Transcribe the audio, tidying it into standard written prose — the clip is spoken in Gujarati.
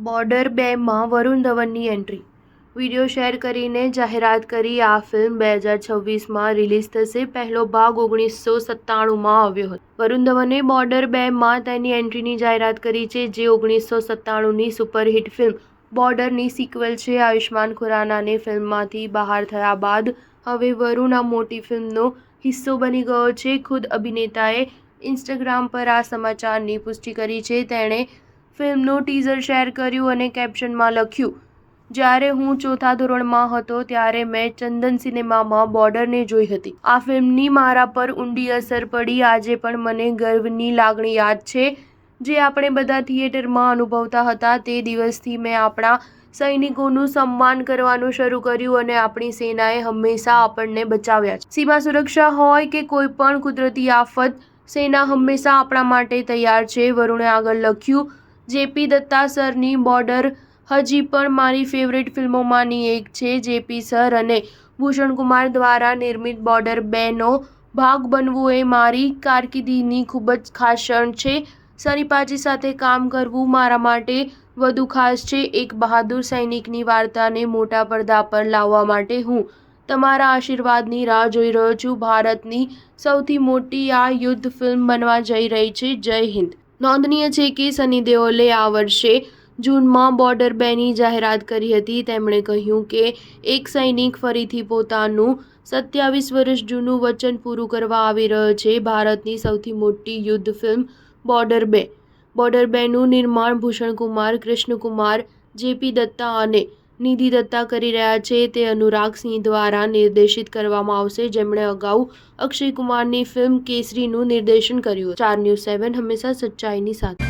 બોર્ડર 2માં વરુણ ધવનની એન્ટ્રી. વિડીયો શેર કરીને જાહેરાત કરી. આ ફિલ્મ 2026માં રિલીઝ થશે. પહેલો ભાગ 1997માં આવ્યો હતો. વરુણ ધવને બોર્ડર 2માં તેની એન્ટ્રીની જાહેરાત કરી છે, જે 1997ની સુપરહિટ ફિલ્મ બોર્ડરની સિક્વલ છે. આયુષ્માન ખુરાનાને ફિલ્મમાંથી બહાર થયા બાદ હવે વરુણ આ મોટી ફિલ્મનો હિસ્સો બની ગયો છે. ખુદ અભિનેતાએ ઇન્સ્ટાગ્રામ પર આ સમાચારની પુષ્ટિ કરી છે. તેણે ફિલ્મનું ટીઝર શેર કર્યું અને કેપ્શનમાં લખ્યું, જ્યારે હું ચોથા ધોરણમાં હતો ત્યારે મેં ચંદન સિનેમામાં બોર્ડરને જોઈ હતી. આ ફિલ્મની મારા પર ઊંડી અસર પડી. આજે પણ મને ગર્વની લાગણી યાદ છે, જે આપણે બધા થિયેટરમાં અનુભવતા હતા. તે દિવસથી મેં આપણા સૈનિકોનું સન્માન કરવાનું શરૂ કર્યું અને આપણી સેનાએ હંમેશા આપણને બચાવ્યા છે. સીમા સુરક્ષા હોય કે કોઈ પણ કુદરતી આફત, સેના હંમેશા આપણા માટે તૈયાર છે. વરુણે આગળ લખ્યું, જેપી દત્તા સરની બોર્ડર હજી પણ મારી ફેવરેટ ફિલ્મોમાંની એક છે. જેપી સર અને ભૂષણ કુમાર દ્વારા નિર્મિત બોર્ડર 2નો ભાગ બનવું એ મારી કારકિર્દીની ખૂબ જ ખાસ ક્ષણ છે. સની સાથે કામ કરવું મારા માટે વધુ ખાસ છે. એક બહાદુર સૈનિકની વાર્તાને મોટા પડદા પર લાવવા માટે હું તમારા આશીર્વાદની રાહ જોઈ રહ્યો છું. ભારતની સૌથી મોટી આ યુદ્ધ ફિલ્મ બનવા જઈ રહી છે. જય હિન્દ. નોંધનીય છે કે સની દેઓલે આ વર્ષે જૂનમાં બોર્ડર 2ની જાહેરાત કરી હતી. તેમણે કહ્યું કે એક સૈનિક ફરીથી પોતાનું 27 વર્ષ જૂનું વચન પૂરું કરવા આવી રહ્યો છે. ભારતની સૌથી મોટી યુદ્ધ ફિલ્મ બોર્ડર 2. બોર્ડર 2નું નિર્માણ ભૂષણ કુમાર, કૃષ્ણ કુમાર, જેપી દત્તા અને નિધિ દત્તા કરી રહ્યા છે. તે અનુરાગ સિંહ દ્વારા નિર્દેશિત કરવામાં આવશે, જેમણે અગાઉ અક્ષય કુમારની ફિલ્મ કેસરીનું નિર્દેશન કર્યું હતું. સ્ટાર ન્યૂઝ 7 હંમેશા સચ્ચાઈની સાથે.